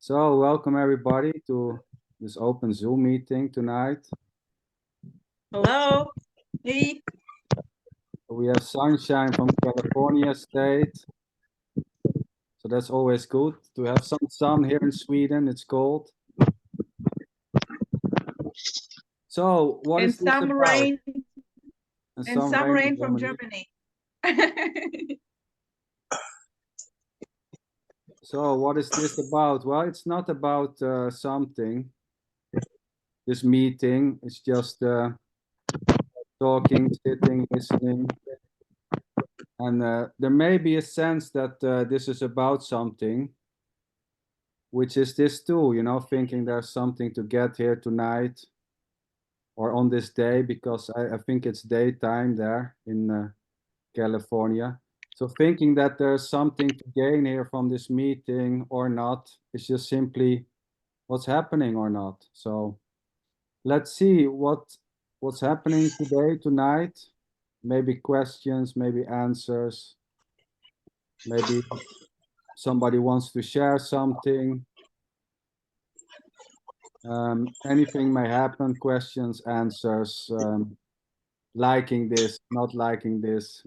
So welcome everybody to this open Zoom meeting tonight. Hello. Hey. We have sunshine from California state. So that's always good to have some sun here in Sweden. It's cold. So what And is this some about? rain. And some rain from Germany. Germany. So what is this about? Well, it's not about something. This meeting is just talking, sitting, listening. And there may be a sense that this is about something, which is this too, you know, thinking there's something to get here tonight or on this day, because I think it's daytime there in California. So thinking that there's something to gain here from this meeting or not is just simply what's happening or not. So let's see what's happening today, tonight. Maybe questions, maybe answers, maybe somebody wants to share something. Anything may happen, questions, answers, liking this, not liking this,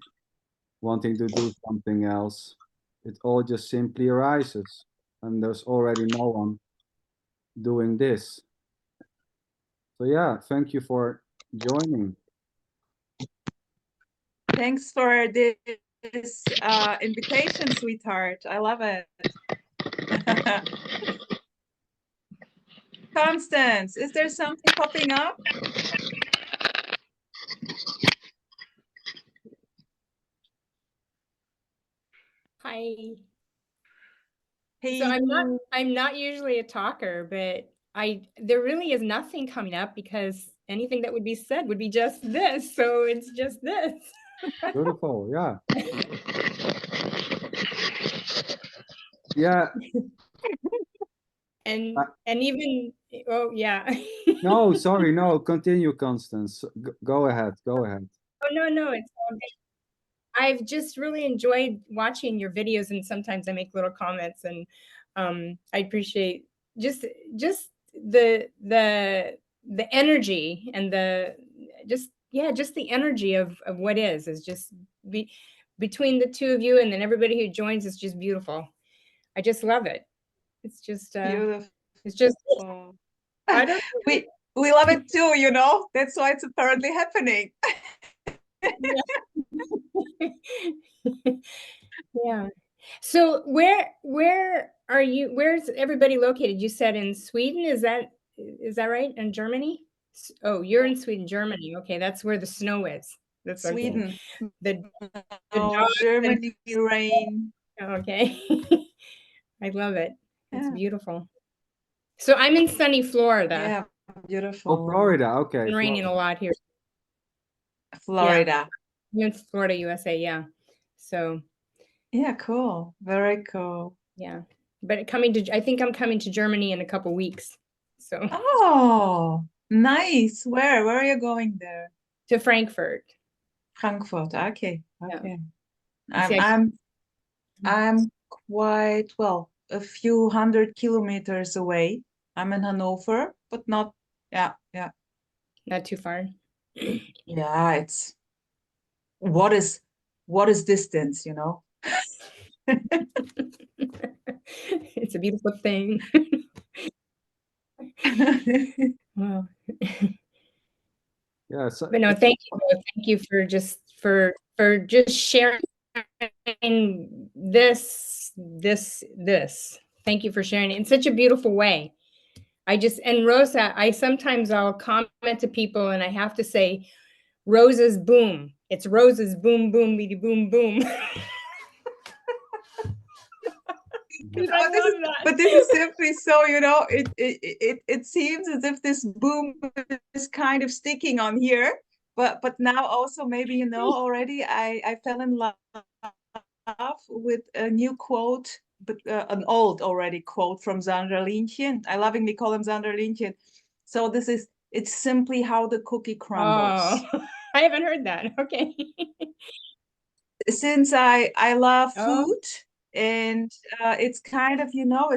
wanting to do something else. It all just simply arises, and there's already no one doing this. So yeah, thank you for joining. Thanks for this invitation, sweetheart. I love it. Constance, is there something popping up? Hi. Hey. So I'm not usually a talker, but there really is nothing coming up because anything that would be said would be just this. So it's just this. Beautiful, yeah. Yeah. And even, oh yeah. No, sorry, no, continue, Constance. Go ahead, go ahead. Oh, no, it's all good. I've just really enjoyed watching your videos, and sometimes I make little comments, and I appreciate just the energy and just the energy of what is just between the two of you, and then everybody who joins is just beautiful. I just love it. It's just beautiful. It's just I don't we love it too, you know. That's why it's apparently happening. Yeah. So where are you? Where's everybody located? You said in Sweden. Is that right? In Germany? Oh, you're in Sweden, Germany. Okay, that's where the snow is. That's Sweden. Okay. Germany rain. Okay. I love it. It's beautiful. So I'm in sunny Florida. Yeah, beautiful. Oh, Florida. Okay. It's raining a lot here. Florida. Yeah. It's Florida, USA. Yeah. So. Yeah, cool. Very cool. Yeah. But I think I'm coming to Germany in a couple weeks. So. Oh, nice. Where are you going there? To Frankfurt. Frankfurt. Okay. Yeah. I'm quite a few 100 kilometers away. I'm in Hanover, but not not too far. Yeah, it's what is distance, you know? It's a beautiful thing. Wow. Yeah. But no, thank you for just sharing this. Thank you for sharing it in such a beautiful way. And Rosa, I'll comment to people and I have to say, Rosa's boom. It's Rosa's boom, boom, beady, boom, boom. But this is simply so, you know, it seems as if this boom is kind of sticking on here, but now also maybe, you know, already I fell in love with a new quote, but an old already quote from Sander. I lovingly call him Sander. So it's simply how the cookie crumbles. Oh, I haven't heard that. Okay. Since I love food, and it's kind of, you know,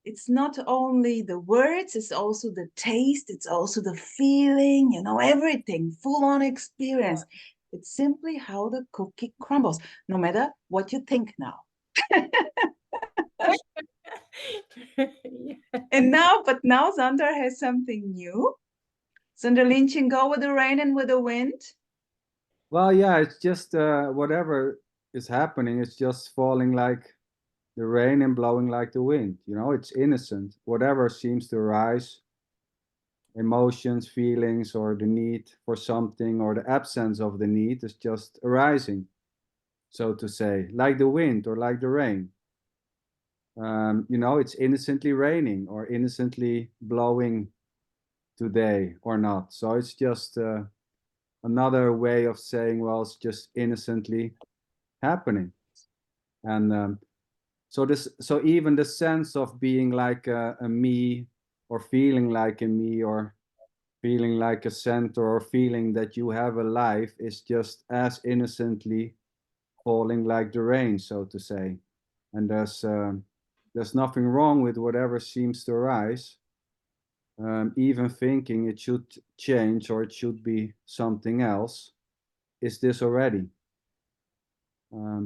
it's not only the words, it's also the taste, it's also the feeling, you know, everything, full on experience. It's simply how the cookie crumbles, no matter what you think now. And now, but now Zander has something new. Zander Lynching, go with the rain and with the wind. Well, yeah, it's just whatever is happening, it's just falling like the rain and blowing like the wind. You know, it's innocent. Whatever seems to arise, emotions, feelings, or the need for something, or the absence of the need is just arising, so to say, like the wind or like the rain. You know, it's innocently raining or innocently blowing today or not. So it's just another way of saying, well, it's just innocently happening. And so even the sense of being like a me, or feeling like a me, or feeling like a center, or feeling that you have a life, is just as innocently falling like the rain, so to say. And there's nothing wrong with whatever seems to arise. Even thinking it should change or it should be something else is this already.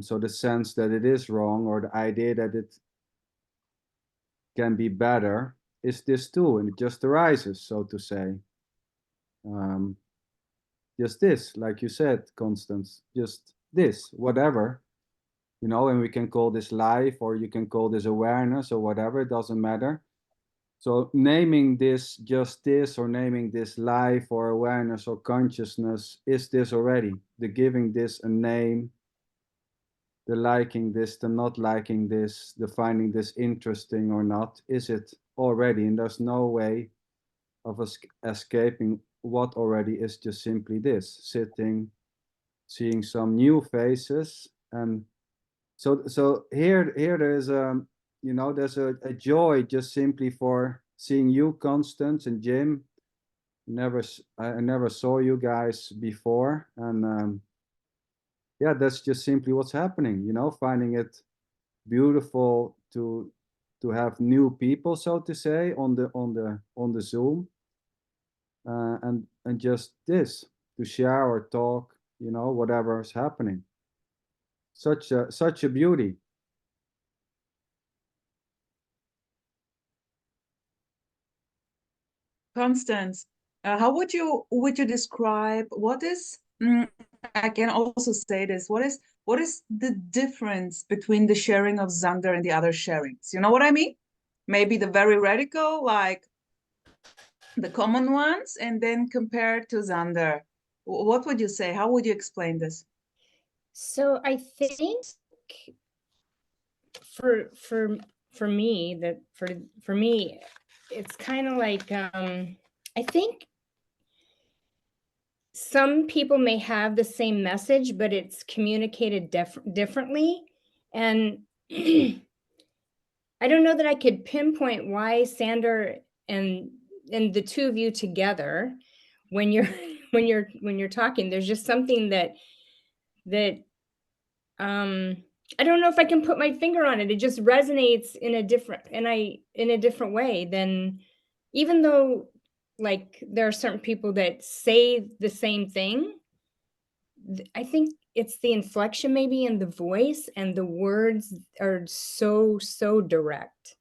So the sense that it is wrong, or the idea that it can be better, is this too, and it just arises, so to say. Um, just this, like you said, Constance, just this, whatever, you know, and we can call this life, or you can call this awareness, or whatever, it doesn't matter. So naming this just this, or naming this life or awareness or consciousness, is this already. The giving this a name, the liking this, the not liking this, the finding this interesting or not, is it already. And there's no way of escaping what already is just simply this, sitting, seeing some new faces. And so here there is you know, there's a joy just simply for seeing you, Constance and Jim. I never saw you guys before, and yeah, that's just simply what's happening. You know, finding it beautiful to have new people, so to say, on the Zoom, and just this, to share or talk, you know, whatever is happening. Such a beauty. Constance, how would you describe what is? I can also say this. What is the difference between the sharing of Zander and the other sharings? You know what I mean? Maybe the very radical, like the common ones, and then compared to Zander. What would you say? How would you explain this? So I think for me, that for me, it's kind of like I think some people may have the same message, but it's communicated differently. And I don't know that I could pinpoint why Sander and the two of you together, when you're when you're talking, there's just something that I don't know if I can put my finger on it. It just resonates in a different way than, even though like there are certain people that say the same thing. I think it's the inflection maybe in the voice, and the words are so direct.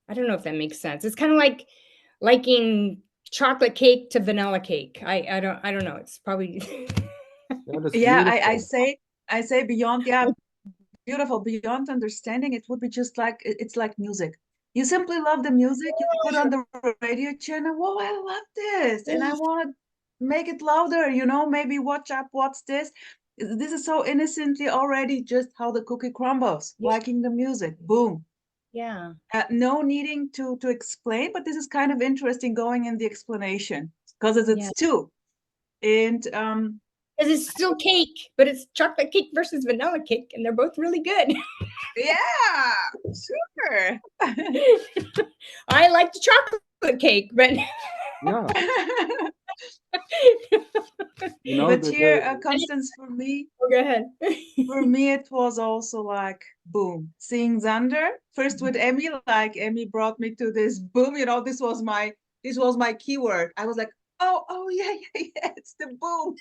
I don't know if that makes sense. It's kind of like liking chocolate cake to vanilla cake. I don't know. It's probably Yeah, that's Yeah, beautiful. I say beyond, yeah, beautiful, beyond understanding, it would be just like it's like music. You simply love the music, you put on the radio channel, whoa, I love this, and I want to make it louder, you know, maybe watch up, what's this? This is so innocently already just how the cookie crumbles, liking the music, boom. yeah. No needing to explain, but this is kind of interesting going in the explanation because it's two. And Because it's still cake, but it's chocolate cake versus vanilla cake, and they're both really good. yeah, sure. I like the chocolate cake, but Yeah. You know, but here, Constance, for me, go ahead. it was also like boom. Seeing Xander first with Emmy, like Emmy brought me to this boom. You know, this was my keyword. I was like, oh yeah, it's the boom.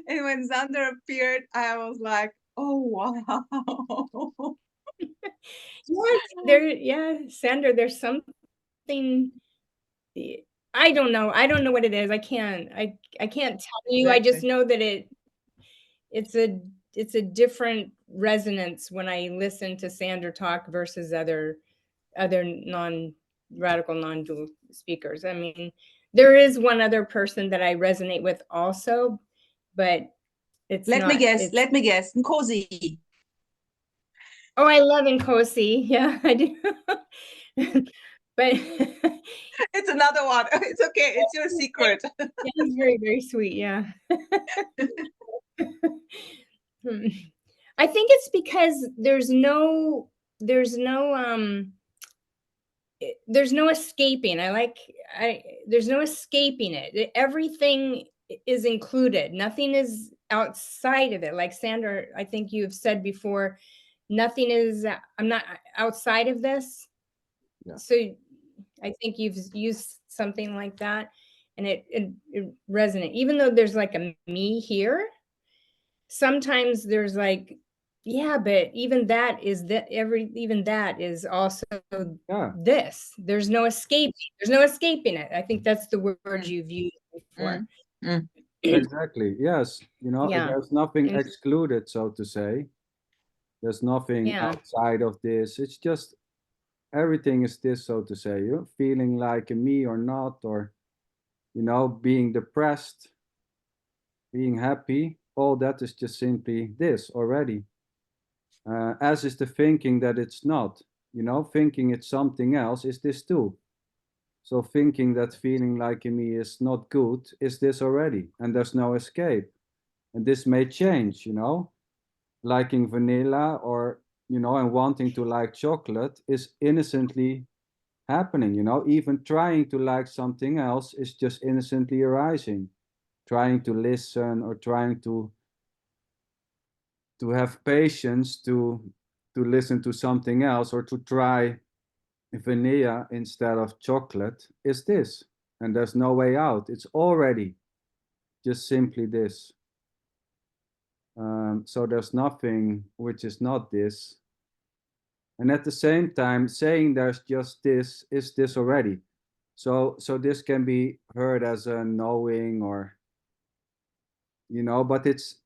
And when Xander appeared, I was like, oh wow. Sander, there's something. I don't know what it is. I can't tell you. I just Exactly. know that it's a different resonance when I listen to Sander talk versus other non-radical non-dual speakers. I mean, there is one other person that I resonate with also, but it's Let me not. guess. Let me guess. Nkosi. Oh, I love Nkosi. Yeah, I do. But It's another one. It's okay. It's your secret. yeah, he's very, very sweet. Yeah. I think it's because there's no escaping. There's no escaping it. Everything is included. Nothing is outside of it. Like Sander, I think you've said before, nothing is, I'm not outside of this. Yeah. So I think you've used something like that, and it resonates. Even though there's like a me here, sometimes there's like, yeah, but even that is even that is also this. There's no escaping. There's no escaping it. I think that's the word you've used before. Exactly. Yes. You know, Yeah. there's nothing And excluded, so to say. There's nothing yeah. outside of this. It's just everything is this, so to say. You're feeling like a me or not, or, you know, being depressed, being happy. All that is just simply this already. As is the thinking that it's not. You know, thinking it's something else is this too. So thinking that feeling like in me is not good is this already, and there's no escape. And this may change, you know, liking vanilla or, you know, and wanting to like chocolate is innocently happening, you know, even trying to like something else is just innocently arising. Trying to listen or trying to have patience to listen to something else or to try vanilla instead of chocolate is this, and there's no way out. It's already just simply this. So there's nothing which is not this, and at the same time saying there's just this is this already. So this can be heard as a knowing, or, you know, but it's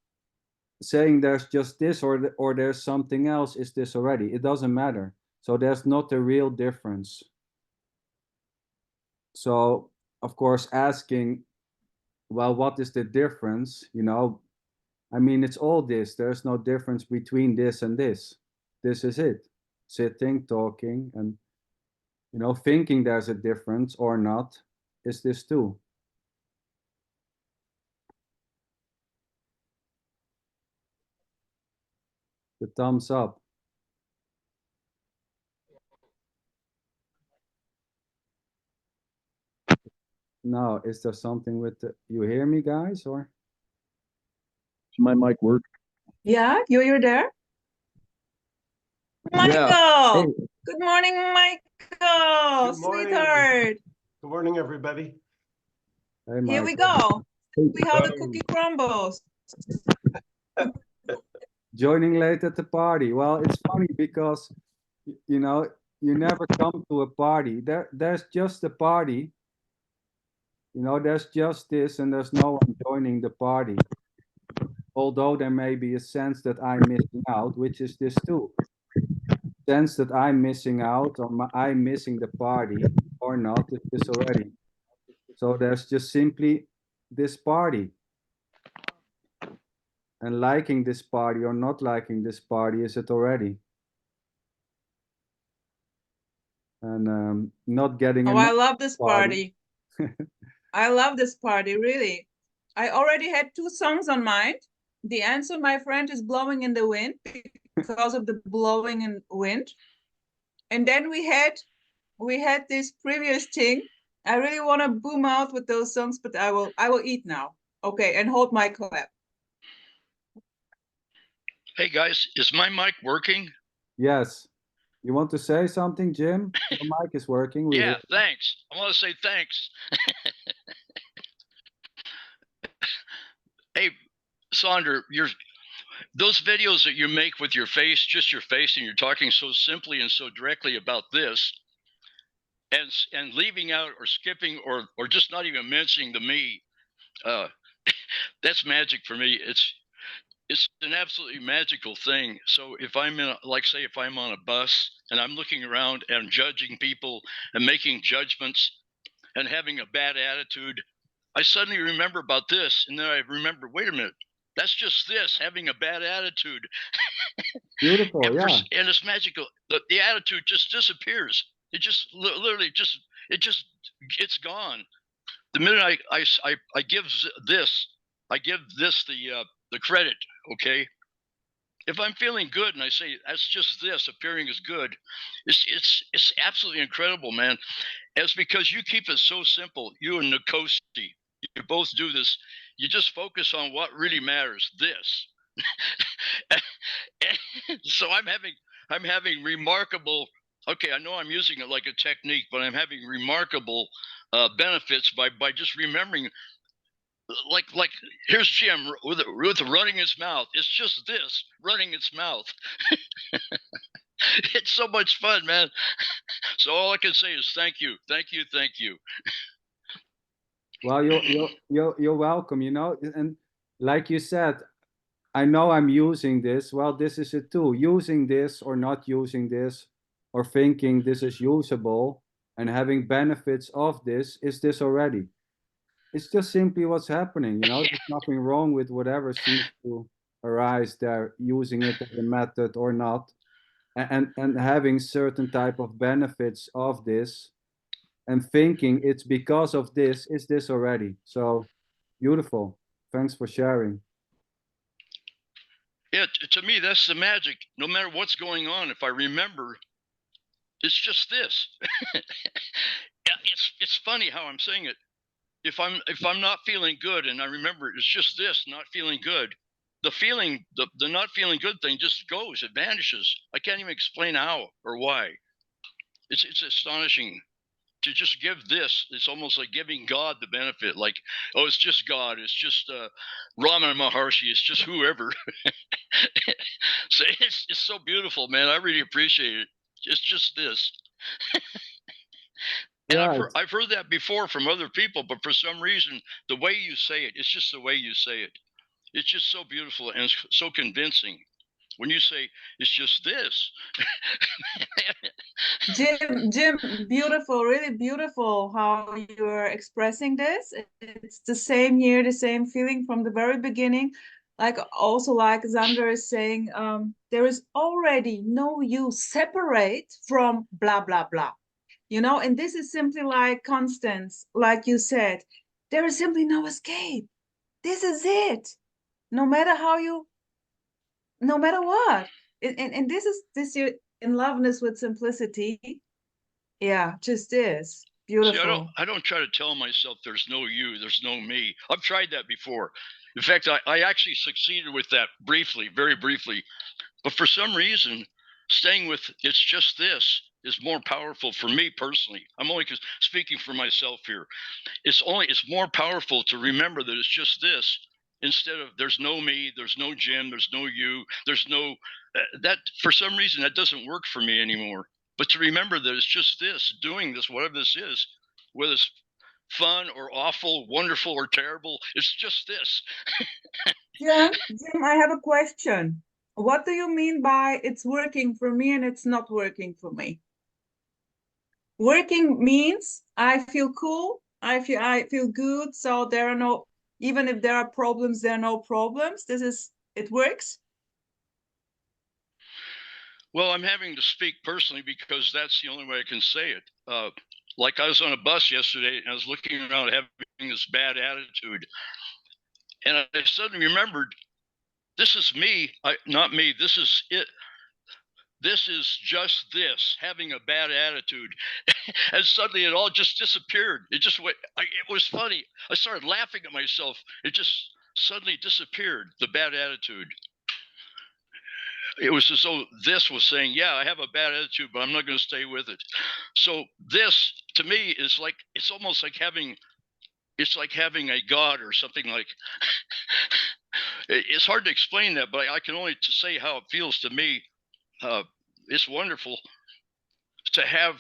saying there's just this or there's something else is this already. It doesn't matter. So there's not a real difference. So of course asking, well, what is the difference? You know, I mean, it's all this. There's no difference between this and this. This is it. Sitting, talking, and, you know, thinking there's a difference or not is this too. The thumbs up. No, is there something with you hear me, guys, or? Does my mic work? Yeah, you're there? Michael! Yeah. Hey. Good morning, Michael! Good morning. Sweetheart! Good morning, everybody. Hey, Here we Michael. go. We how the cookie crumbles. Joining late at the party. Well, it's funny because, you know, you never come to a party. There's just a party. You know, there's just this, and there's no one joining the party. Although there may be a sense that I'm missing out, which is this too. Sense that I'm missing out, or I'm missing the party, or not, is this already. So there's just simply this party. And liking this party or not liking this party is it already. And not getting I love this party. party. I love this party, really. I already had 2 songs on mind. The answer, my friend, is blowing in the wind because of the blowing in wind. And then we had this previous thing. I really want to boom out with those songs, but I will eat now. Okay, and hold my clap. Hey guys, is my mic working? Yes. You want to say something, Jim? Your mic is working. We Yeah, hear. thanks. I want to say thanks. Hey, Sander, those videos that you make with your face, just your face, and you're talking so simply and so directly about this, and leaving out or skipping or just not even mentioning the me, that's magic for me. It's an absolutely magical thing. So if I'm say if I'm on a bus and I'm looking around and judging people and making judgments and having a bad attitude, I suddenly remember about this, and then I remember, wait a minute, that's just this, having a bad attitude. Beautiful, And it's magical. The attitude just disappears. It just literally it's gone. The minute I give this, the credit. Okay, if I'm feeling good and I say that's just this appearing as good, it's absolutely incredible, man. It's because you keep it so simple. You and Nikosi, you both do this. You just focus on what really matters. This. So I'm having remarkable. Okay, I know I'm using it like a technique, but I'm having remarkable benefits by just remembering. Like here's Jim with running his mouth. It's just this running its mouth. It's so much fun, man. So all I can say is thank you, thank you, thank you. Well, you're welcome, you know, and like you said, I know I'm using this. Well, this is it too. Using this or not using this, or thinking this is usable and having benefits of this, is this already? It's just simply what's happening, you know. There's nothing wrong with whatever seems to arise there, using it as a method or not, and having certain type of benefits of this, and thinking it's because of this, is this already? So beautiful. Thanks for sharing. Yeah, to me that's the magic. No matter what's going on, if I remember, it's just this. It's funny how I'm saying it. If I'm not feeling good and I remember it's just this, not feeling good, the feeling, the not feeling good thing just goes, it vanishes. I can't even explain how or why. It's astonishing to just give this. It's almost like giving God the benefit, like, oh, it's just God, it's just Ramana Maharshi, it's just whoever. So it's so beautiful, man. I really appreciate it. It's just this. And Yeah, I've heard that before from other people, but for some reason, the way you say it, it's just the way you say it. It's just so beautiful and so convincing. When you say it's just this. Jim, beautiful, really beautiful how you're expressing this. It's the same here, the same feeling from the very beginning. Like also like Xander is saying, there is already no you separate from blah, blah, blah. You know, and this is simply like Constance, like you said, there is simply no escape. This is it. No matter how you, no matter what. And this is this you in loveness with simplicity. Yeah, just is See, beautiful. I don't try to tell myself there's no you, there's no me. I've tried that before. In fact, I actually succeeded with that briefly, very briefly. But for some reason, staying with it's just this is more powerful for me personally. I'm only speaking for myself here. It's more powerful to remember that it's just this instead of there's no me, there's no Jim, there's no you, there's no that for some reason that doesn't work for me anymore. But to remember that it's just this, doing this, whatever this is, whether it's fun or awful, wonderful or terrible, it's just this. Jim, I have a question. What do you mean by it's working for me and it's not working for me? Working means I feel cool, I feel good, so there are no, even if there are problems, there are no problems. This is, it works. Well, I'm having to speak personally because that's the only way I can say it. Like I was on a bus yesterday and I was looking around having this bad attitude. And I suddenly remembered, this is me, not me. This is it. This is just this, having a bad attitude. And suddenly it all just disappeared. It just went, it was funny. I started laughing at myself. It just suddenly disappeared, the bad attitude. it was as though this was saying, yeah, I have a bad attitude, but I'm not going to stay with it. So this to me is like, it's almost like having, it's like having a god or something. Like it's hard to explain that, but I can only to say how it feels to me. It's wonderful to have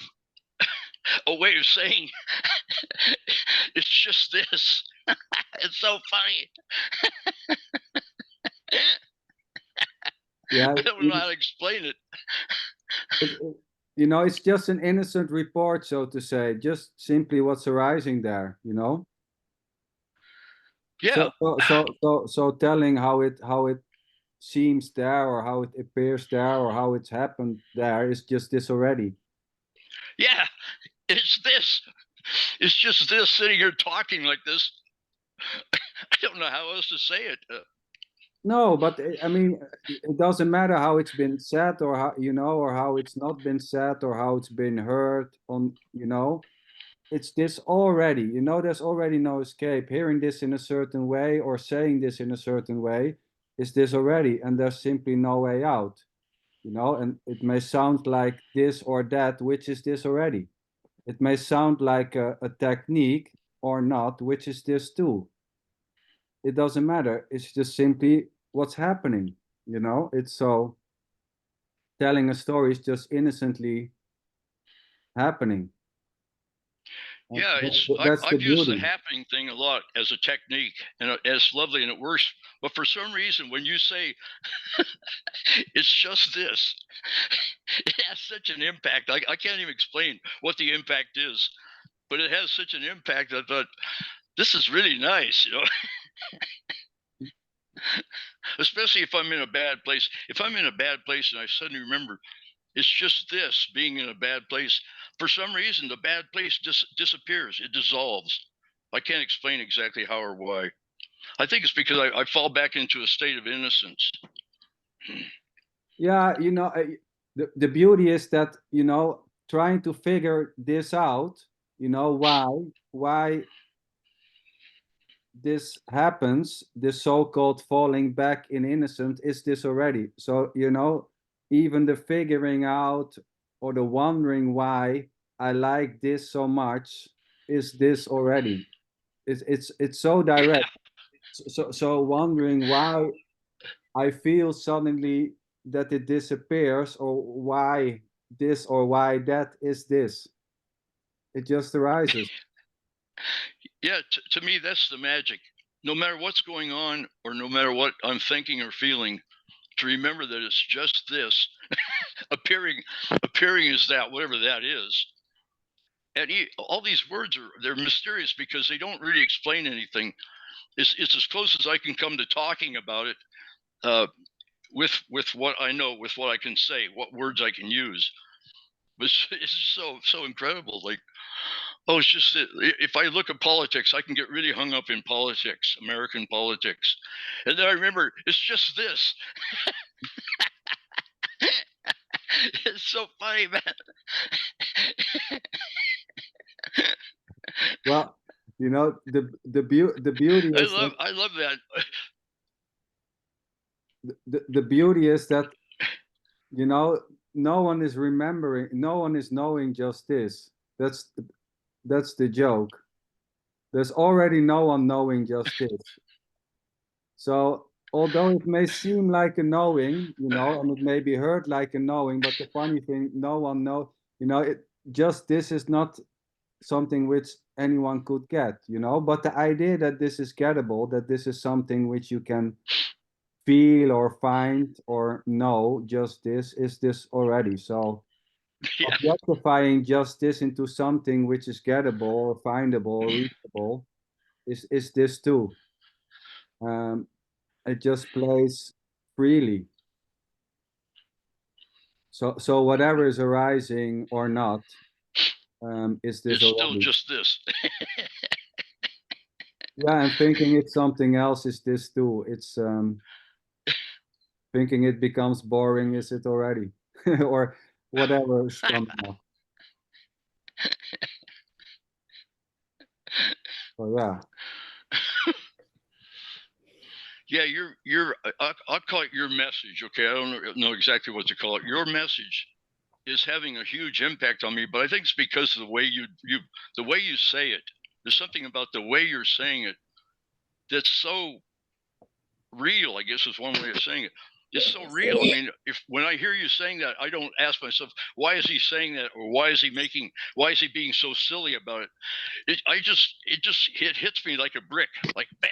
a way of saying it's just this. It's so funny. Yeah, I don't know how to explain it. you know, it's just an innocent report, so to say, just simply what's arising there, you know. Yeah. So telling how it seems there, or how it appears there, or how it's happened there, is just this already. Yeah, it's this. It's just this sitting here talking like this. I don't know how else to say it. No, but I mean, it doesn't matter how it's been said, or how, you know, or how it's not been said, or how it's been heard on, you know. It's this already, you know. There's already no escape. Hearing this in a certain way, or saying this in a certain way, is this already, and there's simply no way out, you know. And it may sound like this or that, which is this already. It may sound like a technique or not, which is this too. It doesn't matter. It's just simply what's happening, you know. It's so, telling a story is just innocently happening. And Yeah, that's I the use the beauty. happening thing a lot as a technique, and it's lovely and it works. But for some reason, when you say it's just this, it has such an impact. I can't even explain what the impact is, but it has such an impact. I thought, this is really nice, you know. Especially if I'm in a bad place. If I'm in a bad place and I suddenly remember it's just this, being in a bad place, for some reason the bad place disappears. It dissolves. I can't explain exactly how or why. I think it's because I fall back into a state of innocence. Yeah, you know, the beauty is that, you know, trying to figure this out, you know, why this happens, this so-called falling back in innocent, is this already. So, you know, even the figuring out, or the wondering why I like this so much, is this already. It's so direct. Yeah. So wondering why I feel suddenly that it disappears, or why this or why that is this. It just arises. Yeah, to me, that's the magic. No matter what's going on, or no matter what I'm thinking or feeling, to remember that it's just this. appearing as that, whatever that is. And all these words they're mysterious because they don't really explain anything. It's as close as I can come to talking about it, with what I know, with what I can say, what words I can use. But it's so incredible. Like, oh, it's just that if I look at politics, I can get really hung up in politics, American politics, and then I remember it's just this. It's so funny, man. Well, you know, the beauty is that, I love that. the beauty is that, you know, no one is remembering, no one is knowing just this. That's the joke. There's already no one knowing just this. So although it may seem like a knowing, you know, and it may be heard like a knowing, but the funny thing, no one know, you know, it just, this is not something which anyone could get, you know. But the idea that this is gettable, that this is something which you can feel or find or know, just this, is this already. So Yeah. objectifying just this into something which is gettable or findable or reachable is this too. It just plays freely. So whatever is arising or not, is this It's still already. just this. Yeah, and thinking it's something else is this too. It's thinking it becomes boring, is it already? Or whatever is coming up. So yeah. Yeah, I'll call it your message. Okay, I don't know exactly what to call it. Your message is having a huge impact on me, but I think it's because of the way the way you say it. There's something about the way you're saying it that's so real, I guess is one way of saying it. It's so real. I mean, when I hear you saying that, I don't ask myself, why is he saying that, or why is he being so silly about it? It hits me like a brick, like bam.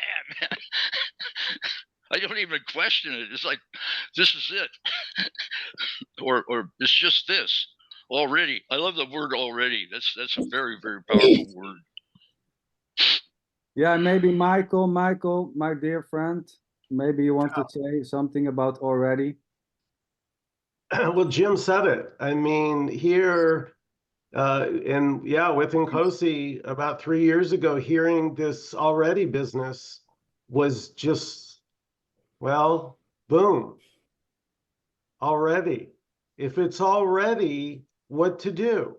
I don't even question it. It's like, this is it. or it's just this already. I love the word already. That's a very, very powerful word. Yeah, maybe Michael, my dear friend, maybe you want to say something about already. Well, Jim said it. I mean, here, and yeah, with Nkosi about 3 years ago, hearing this already business was just, well, boom, already. If it's already, what to do?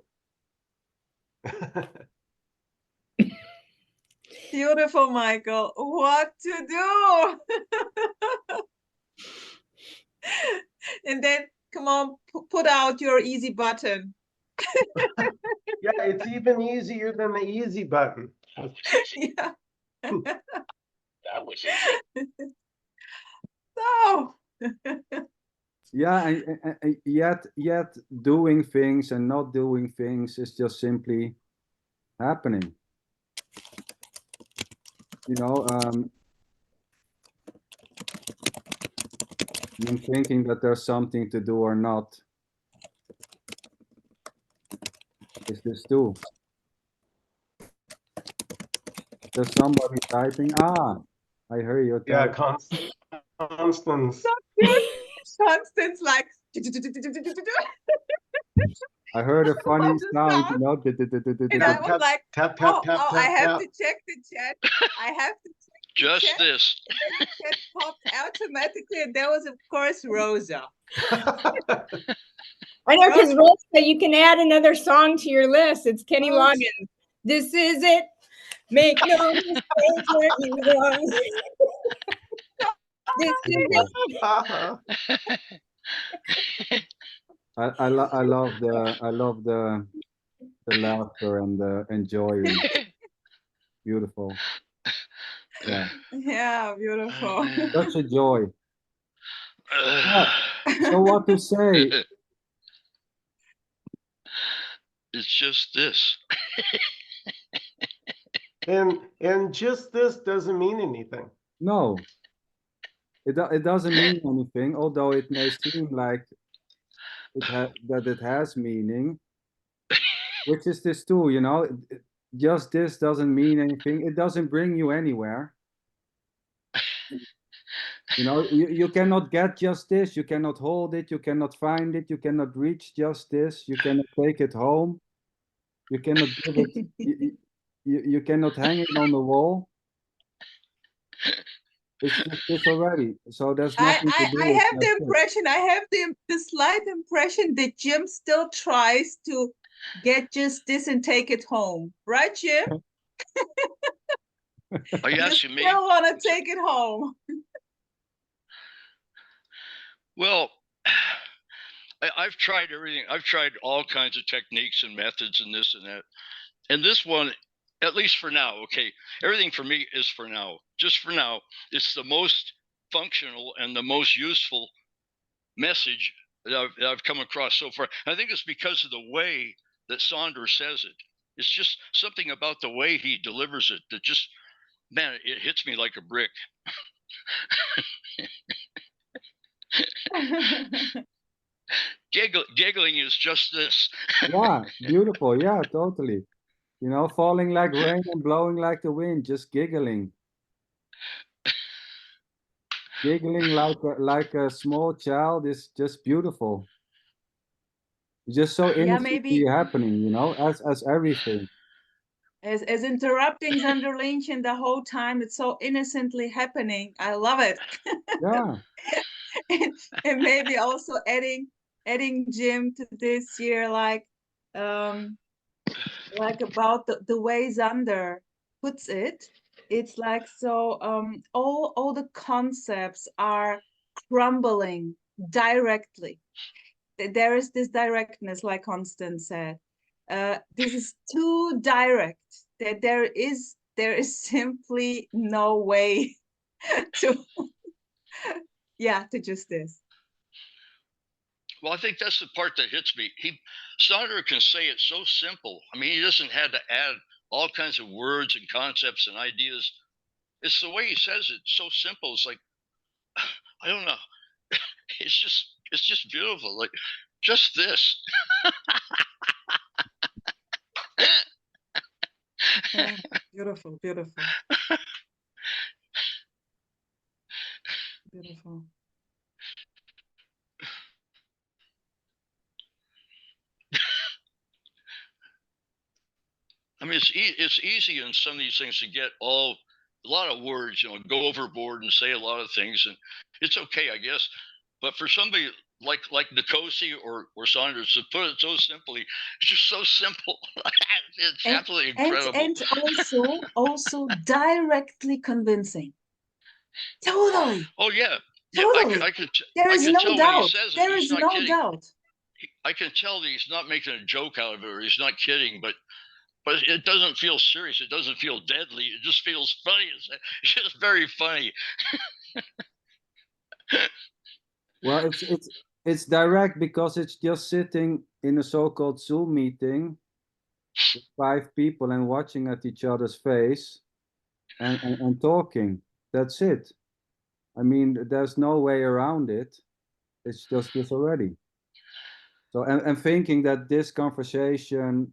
Beautiful, Michael. What to do? And then, come on, put out your easy button. Yeah, it's even easier than the easy button. Yeah. That was easy. So. Yeah, and yet doing things and not doing things is just simply happening. You know, I'm thinking that there's something to do or not. Is this too? There's somebody typing. Ah, I hear you. Yeah, Type. Constance. So cute. Constance, like. I heard a funny Love the sound, sound. you know. And I was like, tap, tap, tap, oh, tap, I have tap. to check the chat. I have to check the Just chat. this. And then the chat popped automatically, and there was, of course, Rosa. I know, because Rosa, you can add another song to your list. It's Kenny Oh, Loggins. This is it. Make no mistake where you go. This is it. I love the laughter and the enjoying. Beautiful. Yeah, yeah, beautiful. such a joy. Yeah. So what to say? It's just this. And just this doesn't mean anything. No, it doesn't mean anything, although it may seem like that it has meaning, which is this too, you know. Just this doesn't mean anything. It doesn't bring you anywhere. You know, you cannot get just this. You cannot hold it. You cannot find it. You cannot reach just this. You cannot take it home. You cannot give it. You cannot hang it on the wall. It's just this already. So there's nothing to do I with have the just this. impression, I have the slight impression that Jim still tries to get just this and take it home. Right, Jim? Are you You asking me? still want to take it home. Well, I've tried everything. I've tried all kinds of techniques and methods and this and that. And this one, at least for now, okay, everything for me is for now. Just for now, it's the most functional and the most useful message that I've come across so far. And I think it's because of the way that Sander says it. It's just something about the way he delivers it that just, man, it hits me like a brick. Giggling is just this. Yeah, beautiful. Yeah, totally. You know, falling like rain and blowing like the wind, just giggling. Giggling like a small child is just beautiful. It's just so Yeah, innocently maybe happening, you know, as everything. as interrupting Zander Lynchen the whole time. It's so innocently happening. I love it. Yeah. and maybe also adding Jim to this year, like about the way Zander puts it. it's like so all the concepts are crumbling directly. There is this directness, like Constance said. This is too direct that there is simply no way to to just this. Well, I think that's the part that hits me. Sander can say it so simple. I mean, he doesn't have to add all kinds of words and concepts and ideas. It's the way he says it, so simple. It's like, I don't know. It's just beautiful. Like, just this. Yeah, beautiful, beautiful. Beautiful. I mean, it's easy in some of these things to get a lot of words, go overboard and say a lot of things, and it's okay, I guess. But for somebody like Nkosi or Saunders to put it so simply, it's just so simple. It's absolutely incredible. And also directly convincing. Totally. Oh yeah. Totally. I can there is no tell doubt. when he says it. There He's is not no kidding. doubt. I can tell that he's not making a joke out of it, or he's not kidding, but it doesn't feel serious. It doesn't feel deadly. It just feels funny. It's just very funny. Well, it's direct because it's just sitting in a so-called Zoom meeting with 5 people and watching at each other's face and talking. That's it. I mean, there's no way around it. It's just this already. So, and thinking that this conversation,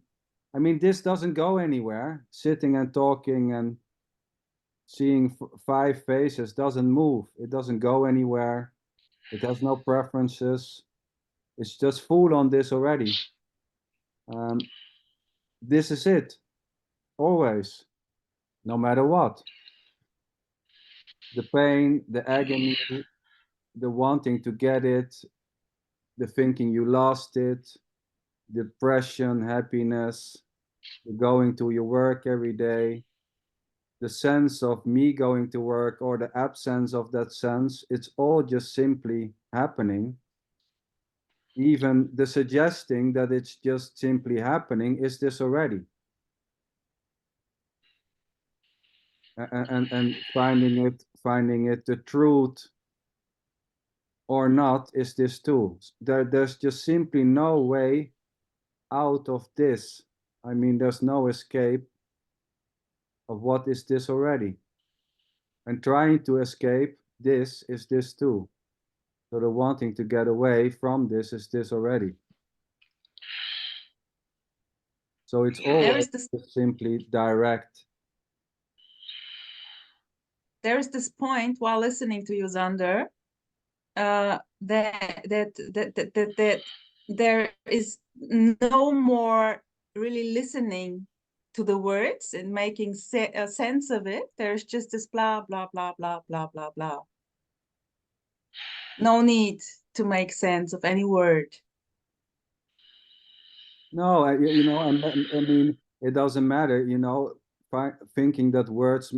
I mean, this doesn't go anywhere. Sitting and talking and seeing 5 faces doesn't move. It doesn't go anywhere. It has no preferences. It's just full on this already. This is it. Always. No matter what. The pain, the agony, the wanting to get it, the thinking you lost it, depression, happiness, the going to your work every day, the sense of me going to work or the absence of that sense, it's all just simply happening. Even the suggesting that it's just simply happening is this already. And finding it the truth or not is this too. There's just simply no way out of this. I mean, there's no escape of what is this already. And trying to escape this is this too. So the wanting to get away from this is this already. So it's always simply direct. There is this point while listening to you, Zander, that there is no more really listening to the words and making sense of it. There's just this blah, blah, blah, blah, blah, blah, blah. No need to make sense of any word. No, I mean, it doesn't matter, thinking that words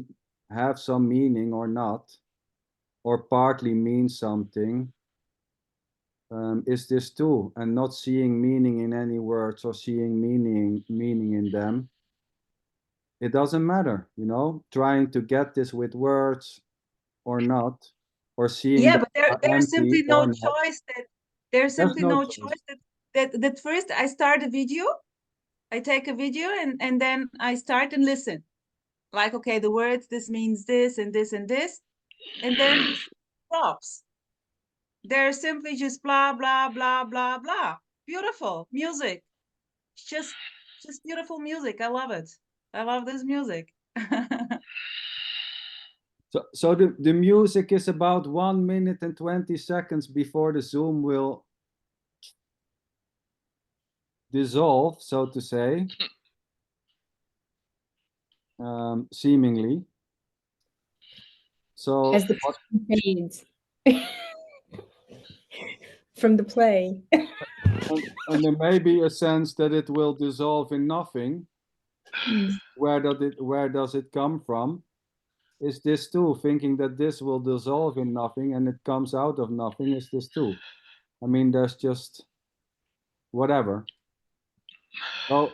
have some meaning or not, or partly mean something, is this too, and not seeing meaning in any words or seeing meaning in them. It doesn't matter, trying to get this with words or not, or seeing. Yeah, but there's simply no choice there's simply no choice that first I start a video, I take a video and then I start and listen. Like, okay, the words, this means this and this and this, and then stops. They're simply just blah, blah, blah, blah, blah. Beautiful music. It's just beautiful music. I love it. I love this music. So the music is about 1 minute and 20 seconds before the Zoom will dissolve, so to say, seemingly. So as the fades from the play. and there may be a sense that it will dissolve in nothing. Where does it come from? is this too. Thinking that this will dissolve in nothing and it comes out of nothing is this too. I mean, there's just whatever. Oh,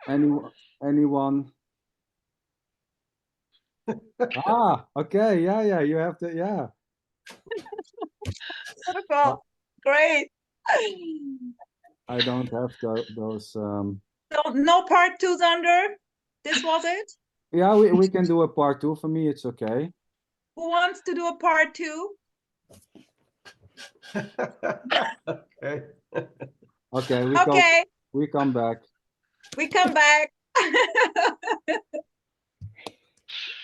anyone? Ah, okay, yeah, you have to, yeah. Beautiful. Great. I don't have those. So no part 2, Sander. This was it. Yeah, we can do a part 2. For me, it's okay. Who wants to do a part 2? Okay. Okay, Okay, we come back. we come back.